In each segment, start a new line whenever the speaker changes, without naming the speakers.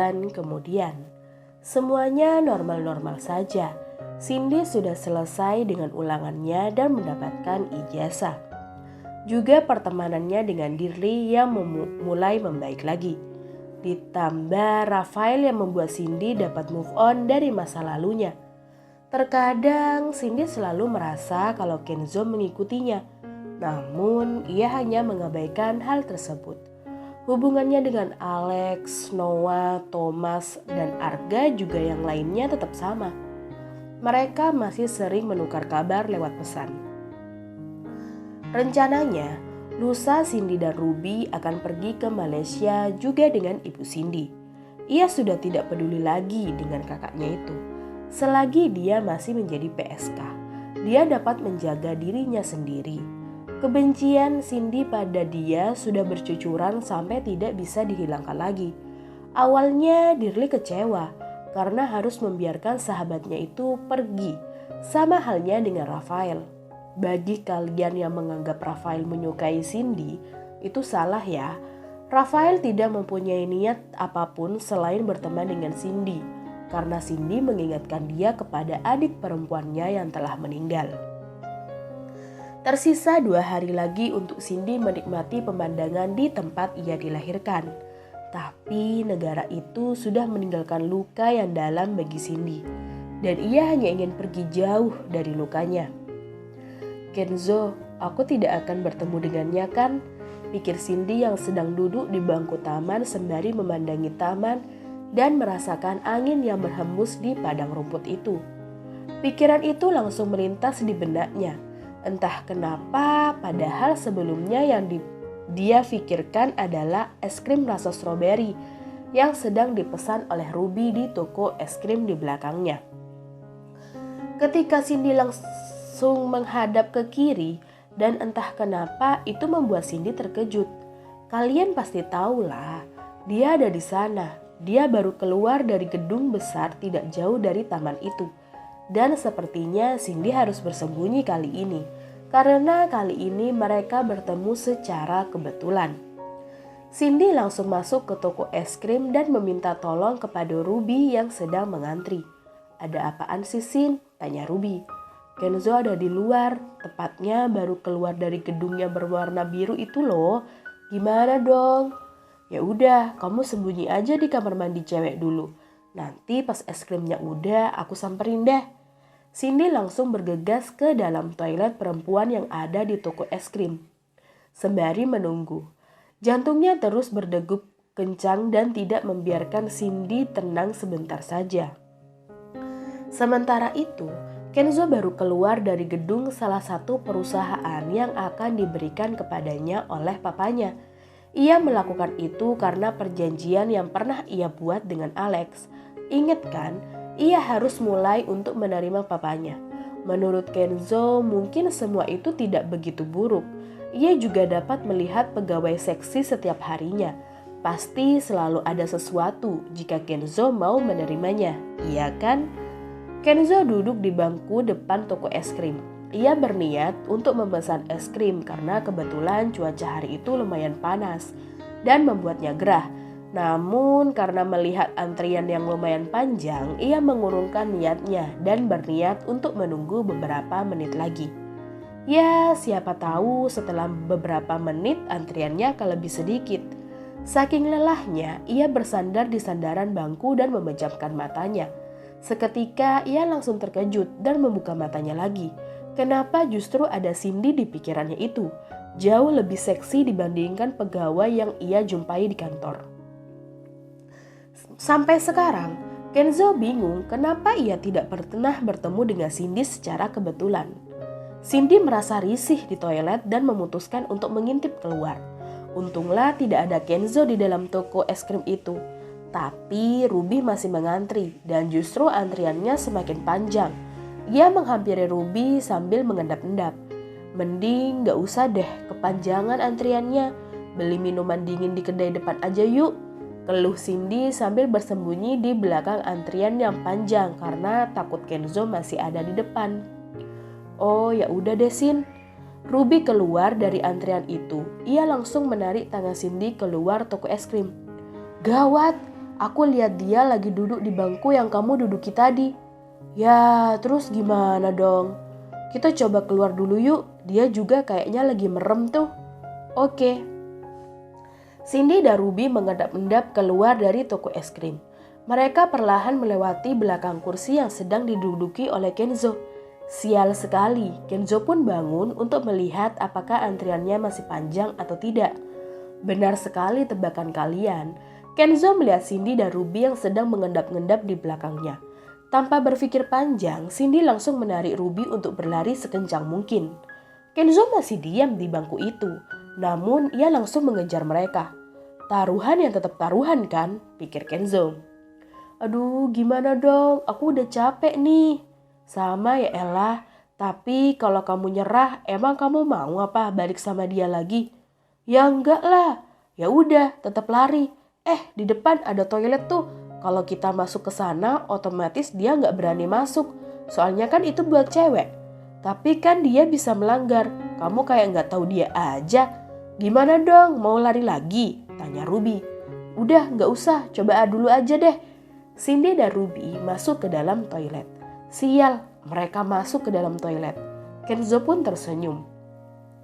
bulan kemudian, semuanya normal-normal saja. Cindy sudah selesai dengan ulangannya dan mendapatkan ijazah. Juga pertemanannya dengan Dirli yang mulai membaik lagi. Ditambah Rafael yang membuat Cindy dapat move on dari masa lalunya. Terkadang Cindy selalu merasa kalau Kenzo mengikutinya, namun ia hanya mengabaikan hal tersebut. Hubungannya dengan Alex, Noah, Thomas, dan Arga juga yang lainnya tetap sama. Mereka masih sering menukar kabar lewat pesan. Rencananya, lusa Cindy dan Ruby akan pergi ke Malaysia juga dengan ibu Cindy. Ia sudah tidak peduli lagi dengan kakaknya itu. Selagi dia masih menjadi PSK, dia dapat menjaga dirinya sendiri. Kebencian Cindy pada dia sudah bercucuran sampai tidak bisa dihilangkan lagi. Awalnya Dirli kecewa karena harus membiarkan sahabatnya itu pergi, sama halnya dengan Rafael. Bagi kalian yang menganggap Rafael menyukai Cindy, itu salah ya. Rafael tidak mempunyai niat apapun selain berteman dengan Cindy, karena Cindy mengingatkan dia kepada adik perempuannya yang telah meninggal. Tersisa 2 hari lagi untuk Cindy menikmati pemandangan di tempat ia dilahirkan. Tapi negara itu sudah meninggalkan luka yang dalam bagi Cindy, dan ia hanya ingin pergi jauh dari lukanya. Kenzo, aku tidak akan bertemu dengannya kan? Pikir Cindy yang sedang duduk di bangku taman sembari memandangi taman dan merasakan angin yang berhembus di padang rumput itu. Pikiran itu langsung melintas di benaknya. Entah kenapa, padahal sebelumnya yang dia pikirkan adalah es krim rasa stroberi yang sedang dipesan oleh Ruby di toko es krim di belakangnya. Ketika Cindy langsung menghadap ke kiri dan entah kenapa itu membuat Cindy terkejut. Kalian pasti tahu lah, dia ada di sana. Dia baru keluar dari gedung besar tidak jauh dari taman itu. Dan sepertinya Cindy harus bersembunyi kali ini, karena kali ini mereka bertemu secara kebetulan. Cindy langsung masuk ke toko es krim dan meminta tolong kepada Ruby yang sedang mengantri. Ada apaan sih, Sin? Tanya Ruby. Kenzo ada di luar, tepatnya baru keluar dari gedung yang berwarna biru itu loh. Gimana dong? Ya udah, kamu sembunyi aja di kamar mandi cewek dulu. Nanti pas es krimnya udah, aku samperin deh. Cindy langsung bergegas ke dalam toilet perempuan yang ada di toko es krim. Sembari menunggu, jantungnya terus berdegup kencang dan tidak membiarkan Cindy tenang sebentar saja. Sementara itu, Kenzo baru keluar dari gedung salah satu perusahaan yang akan diberikan kepadanya oleh papanya. Ia melakukan itu karena perjanjian yang pernah ia buat dengan Alex. Ingat kan, ia harus mulai untuk menerima papanya. Menurut Kenzo, mungkin semua itu tidak begitu buruk. Ia juga dapat melihat pegawai seksi setiap harinya. Pasti selalu ada sesuatu jika Kenzo mau menerimanya, iya kan? Kenzo duduk di bangku depan toko es krim. Ia berniat untuk memesan es krim karena kebetulan cuaca hari itu lumayan panas dan membuatnya gerah. Namun karena melihat antrian yang lumayan panjang, ia mengurungkan niatnya dan berniat untuk menunggu beberapa menit lagi. Ya, siapa tahu setelah beberapa menit antriannya akan lebih sedikit. Saking lelahnya, ia bersandar di sandaran bangku dan memejamkan matanya. Seketika ia langsung terkejut dan membuka matanya lagi. Kenapa justru ada Cindy di pikirannya itu? Jauh lebih seksi dibandingkan pegawai yang ia jumpai di kantor. Sampai sekarang, Kenzo bingung kenapa ia tidak pernah bertemu dengan Cindy secara kebetulan. Cindy merasa risih di toilet dan memutuskan untuk mengintip keluar. Untunglah tidak ada Kenzo di dalam toko es krim itu. Tapi Ruby masih mengantri dan justru antriannya semakin panjang. Ia menghampiri Ruby sambil mengendap-endap. Mending gak usah deh kepanjangan antriannya. Beli minuman dingin di kedai depan aja yuk. Keluh Cindy sambil bersembunyi di belakang antrian yang panjang karena takut Kenzo masih ada di depan. Oh ya udah deh Sin. Ruby keluar dari antrian itu. Ia langsung menarik tangan Cindy keluar toko es krim. Gawat, Aku lihat dia lagi duduk di bangku yang kamu duduki tadi. Ya, terus gimana dong? Kita coba keluar dulu yuk, dia juga kayaknya lagi merem tuh. Oke. Cindy dan Ruby mengendap-endap keluar dari toko es krim. Mereka perlahan melewati belakang kursi yang sedang diduduki oleh Kenzo. Sial sekali, Kenzo pun bangun untuk melihat apakah antriannya masih panjang atau tidak. Benar sekali tebakan kalian. Kenzo melihat Cindy dan Ruby yang sedang mengendap-endap di belakangnya. Tanpa berpikir panjang, Cindy langsung menarik Ruby untuk berlari sekencang mungkin. Kenzo masih diam di bangku itu, namun ia langsung mengejar mereka. Taruhan yang tetap taruhan kan, pikir Kenzo. Aduh, gimana dong? Aku udah capek nih. Sama ya Ella, tapi kalau kamu nyerah, emang kamu mau apa balik sama dia lagi? Ya enggak lah. Ya udah, tetap lari. Di depan ada toilet tuh. Kalau kita masuk ke sana, otomatis dia nggak berani masuk. Soalnya kan itu buat cewek. Tapi kan dia bisa melanggar. Kamu kayak nggak tahu dia aja. Gimana dong, mau lari lagi? Tanya Ruby. Udah, nggak usah. Coba dulu aja deh. Cindy dan Ruby masuk ke dalam toilet. Sial, mereka masuk ke dalam toilet. Kenzo pun tersenyum.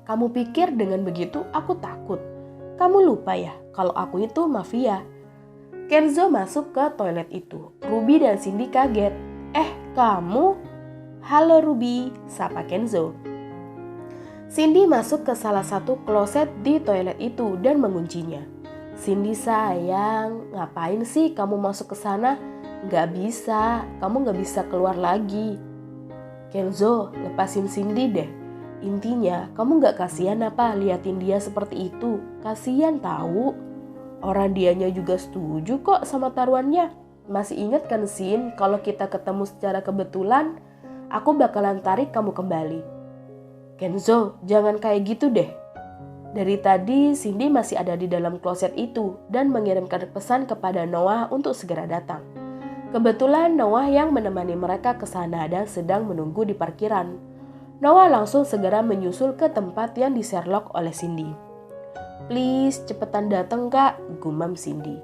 Kamu pikir dengan begitu aku takut? Kamu lupa ya kalau aku itu mafia. Kenzo masuk ke toilet itu. Ruby dan Cindy kaget. Kamu? Halo Ruby, sapa Kenzo. Cindy masuk ke salah satu kloset di toilet itu dan menguncinya. Cindy sayang, ngapain sih kamu masuk ke sana? Gak bisa, kamu gak bisa keluar lagi. Kenzo, lepasin Cindy deh. Intinya, kamu gak kasihan apa liatin dia seperti itu? Kasihan tahu. Orang dianya juga setuju kok sama taruhannya. Masih ingat kan Sin, kalau kita ketemu secara kebetulan, aku bakalan tarik kamu kembali. Kenzo, jangan kayak gitu deh. Dari tadi Cindy masih ada di dalam kloset itu dan mengirimkan pesan kepada Noah untuk segera datang. Kebetulan Noah yang menemani mereka ke sana dan sedang menunggu di parkiran. Noah langsung segera menyusul ke tempat yang di-Sherlock oleh Cindy. Please, cepetan dateng kak, gumam Cindy.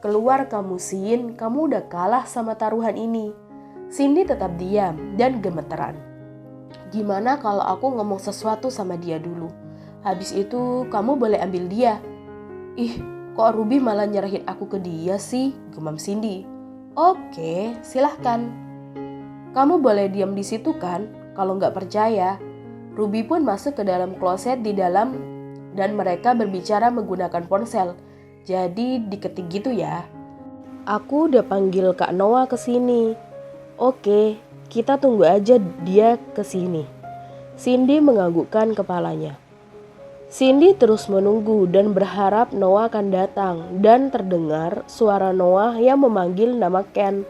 Keluar kamu Sin, kamu udah kalah sama taruhan ini. Cindy tetap diam dan gemeteran. Gimana kalau aku ngomong sesuatu sama dia dulu? Habis itu kamu boleh ambil dia. Kok Ruby malah nyerahin aku ke dia sih? Gumam Cindy. Oke, silahkan. Kamu boleh diam di situ kan? Kalau nggak percaya. Ruby pun masuk ke dalam kloset di dalam dan mereka berbicara menggunakan ponsel. Jadi diketik gitu ya. Aku udah panggil Kak Noah ke sini. Oke, kita tunggu aja dia ke sini. Cindy menganggukkan kepalanya. Cindy terus menunggu dan berharap Noah akan datang dan terdengar suara Noah yang memanggil nama Ken.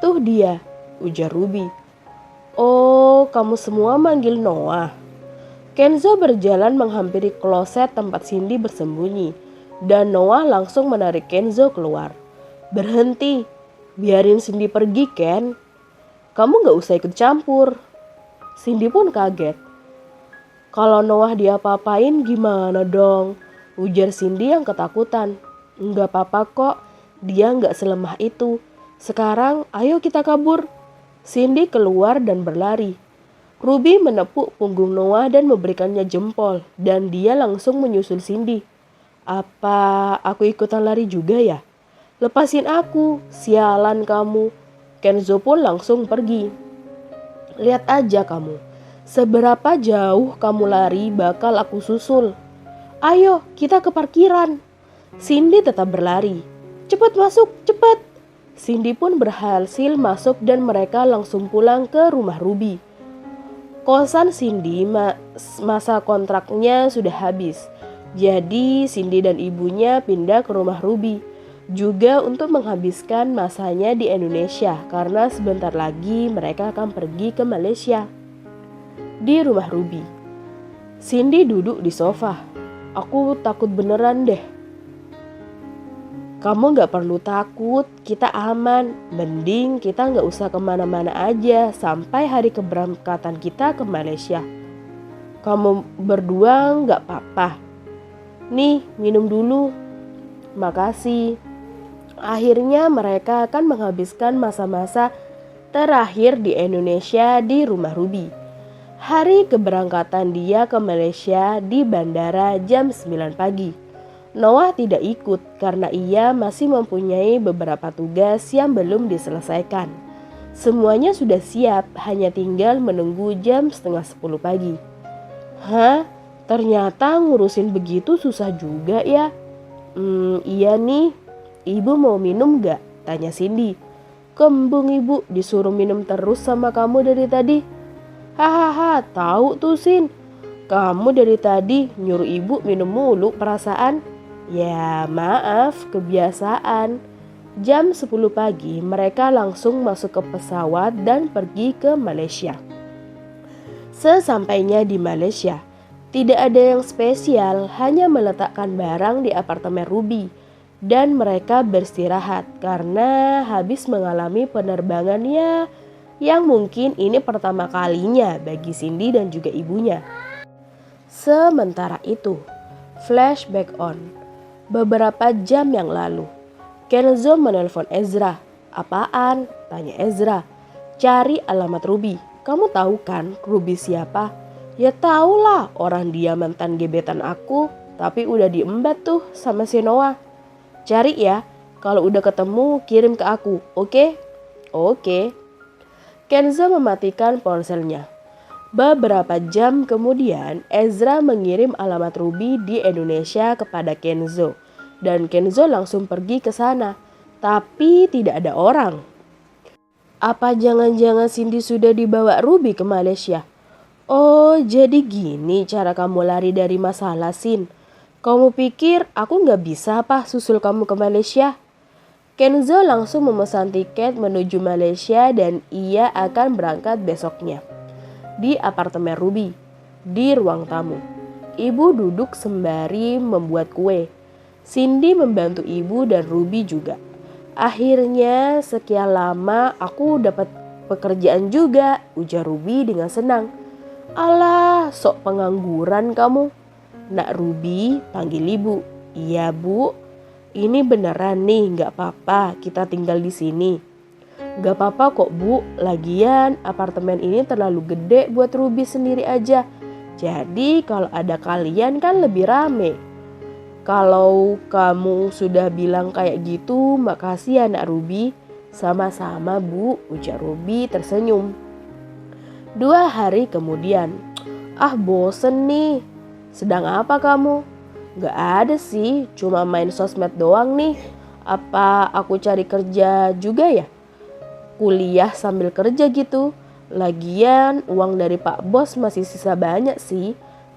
Tuh dia, ujar Ruby. Oh, kamu semua manggil Noah. Kenzo berjalan menghampiri kloset tempat Cindy bersembunyi dan Noah langsung menarik Kenzo keluar. Berhenti, biarin Cindy pergi Ken. Kamu gak usah ikut campur. Cindy pun kaget. Kalau Noah diapa-apain gimana dong? Ujar Cindy yang ketakutan. Enggak apa-apa kok, dia gak selemah itu. Sekarang ayo kita kabur. Cindy keluar dan berlari. Ruby menepuk punggung Noah dan memberikannya jempol dan dia langsung menyusul Cindy. Apa aku ikutan lari juga ya? Lepasin aku, sialan kamu. Kenzo pun langsung pergi. Lihat aja kamu, seberapa jauh kamu lari bakal aku susul. Ayo kita ke parkiran. Cindy tetap berlari. Cepat masuk, cepat. Cindy pun berhasil masuk dan mereka langsung pulang ke rumah Ruby. Kosan Cindy masa kontraknya sudah habis. Jadi Cindy dan ibunya pindah ke rumah Ruby. Juga untuk menghabiskan masanya di Indonesia karena sebentar lagi mereka akan pergi ke Malaysia. Di rumah Ruby, Cindy duduk di sofa. Aku takut beneran deh. Kamu gak perlu takut, kita aman. Mending kita gak usah kemana-mana aja sampai hari keberangkatan kita ke Malaysia. Kamu berdua gak apa-apa. Nih, minum dulu. Makasih. Akhirnya mereka akan menghabiskan masa-masa terakhir di Indonesia di rumah Ruby. Hari keberangkatan dia ke Malaysia di bandara jam 9 pagi. Noah tidak ikut karena ia masih mempunyai beberapa tugas yang belum diselesaikan. Semuanya sudah siap, hanya tinggal menunggu jam setengah 10 pagi. Hah? Ternyata ngurusin begitu susah juga ya. Iya nih. Ibu mau minum gak? Tanya Cindy. Kembung ibu, disuruh minum terus sama kamu dari tadi. Hahaha, tahu tuh Sin. Kamu dari tadi nyuruh ibu minum mulu perasaan. Ya maaf, kebiasaan. Jam 10 pagi mereka langsung masuk ke pesawat dan pergi ke Malaysia. Sesampainya di Malaysia, tidak ada yang spesial, hanya meletakkan barang di apartemen Ruby. Dan mereka beristirahat karena habis mengalami penerbangannya yang mungkin ini pertama kalinya bagi Cindy dan juga ibunya. Sementara itu, flashback on. Beberapa jam yang lalu, Kenzo menelpon Ezra. Apaan? Tanya Ezra. Cari alamat Ruby. Kamu tahu kan Ruby siapa? Ya tahulah, orang dia mantan gebetan aku, tapi udah diembat tuh sama si Noah. Cari ya, kalau udah ketemu kirim ke aku, oke? Oke. Kenzo mematikan ponselnya. Beberapa jam kemudian, Ezra mengirim alamat Ruby di Indonesia kepada Kenzo. Dan Kenzo langsung pergi ke sana, tapi tidak ada orang. Apa jangan-jangan Cindy sudah dibawa Ruby ke Malaysia? Oh, jadi gini cara kamu lari dari masalah, Sin. Kamu pikir aku gak bisa apa susul kamu ke Malaysia? Kenzo langsung memesan tiket menuju Malaysia dan ia akan berangkat besoknya. Di apartemen Ruby, di ruang tamu. Ibu duduk sembari membuat kue. Cindy membantu ibu dan Ruby juga. Akhirnya sekian lama aku dapat pekerjaan juga, ujar Ruby dengan senang. Alah, sok pengangguran kamu. Nak Ruby, panggil ibu. Iya bu, ini beneran nih, gak apa-apa kita tinggal di sini. Gak apa-apa kok bu, lagian apartemen ini terlalu gede buat Ruby sendiri aja. Jadi kalau ada kalian kan lebih rame. Kalau kamu sudah bilang kayak gitu, makasih ya nak Ruby. Sama-sama bu, ujar Ruby tersenyum. 2 hari kemudian, bosen nih. Sedang apa kamu? Gak ada sih, cuma main sosmed doang nih. Apa aku cari kerja juga ya? Kuliah sambil kerja gitu. Lagian uang dari Pak Bos masih sisa banyak sih.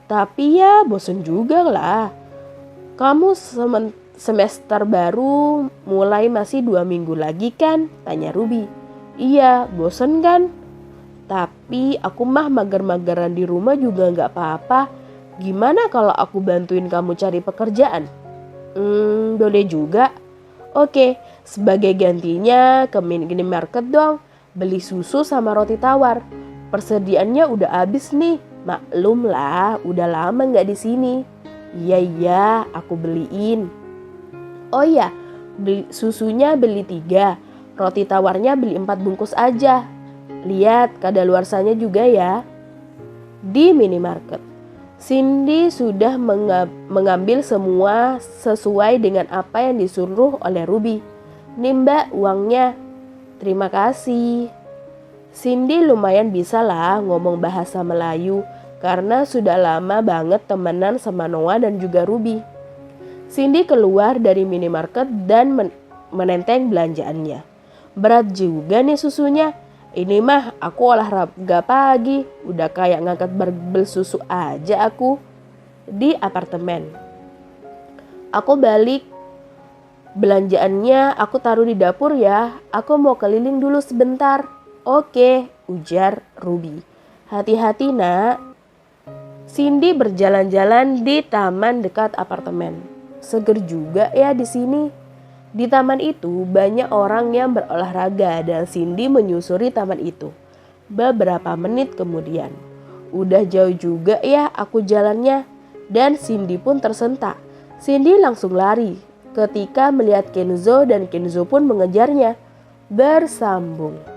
Tapi ya bosen juga lah. Kamu semester baru mulai masih 2 minggu lagi kan? Tanya Ruby. Iya, bosen kan? Tapi aku mah mager-mageran di rumah juga gak apa-apa. Gimana kalau aku bantuin kamu cari pekerjaan? Boleh juga. Oke, sebagai gantinya ke minimarket dong. Beli susu sama roti tawar. Persediaannya udah habis nih. Maklum lah, udah lama gak di sini. Iya, aku beliin. Oh iya, susunya beli 3. Roti tawarnya beli 4 bungkus aja. Lihat kadaluarsanya juga ya. Di minimarket, Cindy sudah mengambil semua sesuai dengan apa yang disuruh oleh Ruby. Nih mbak uangnya. Terima kasih. Cindy lumayan bisa lah ngomong bahasa Melayu karena sudah lama banget temenan sama Noah dan juga Ruby. Cindy keluar dari minimarket dan menenteng belanjaannya. Berat juga nih susunya. Ini mah aku olahraga pagi, udah kayak ngangkat barbel susu aja aku. Di apartemen. Aku balik, belanjaannya aku taruh di dapur ya, aku mau keliling dulu sebentar. Oke, ujar Ruby. Hati-hati nak. Cindy berjalan-jalan di taman dekat apartemen. Seger juga ya di sini. Di taman itu banyak orang yang berolahraga dan Cindy menyusuri taman itu. Beberapa menit kemudian, udah jauh juga ya aku jalannya dan Cindy pun tersentak. Cindy langsung lari, ketika melihat Kenzo dan Kenzo pun mengejarnya. Bersambung.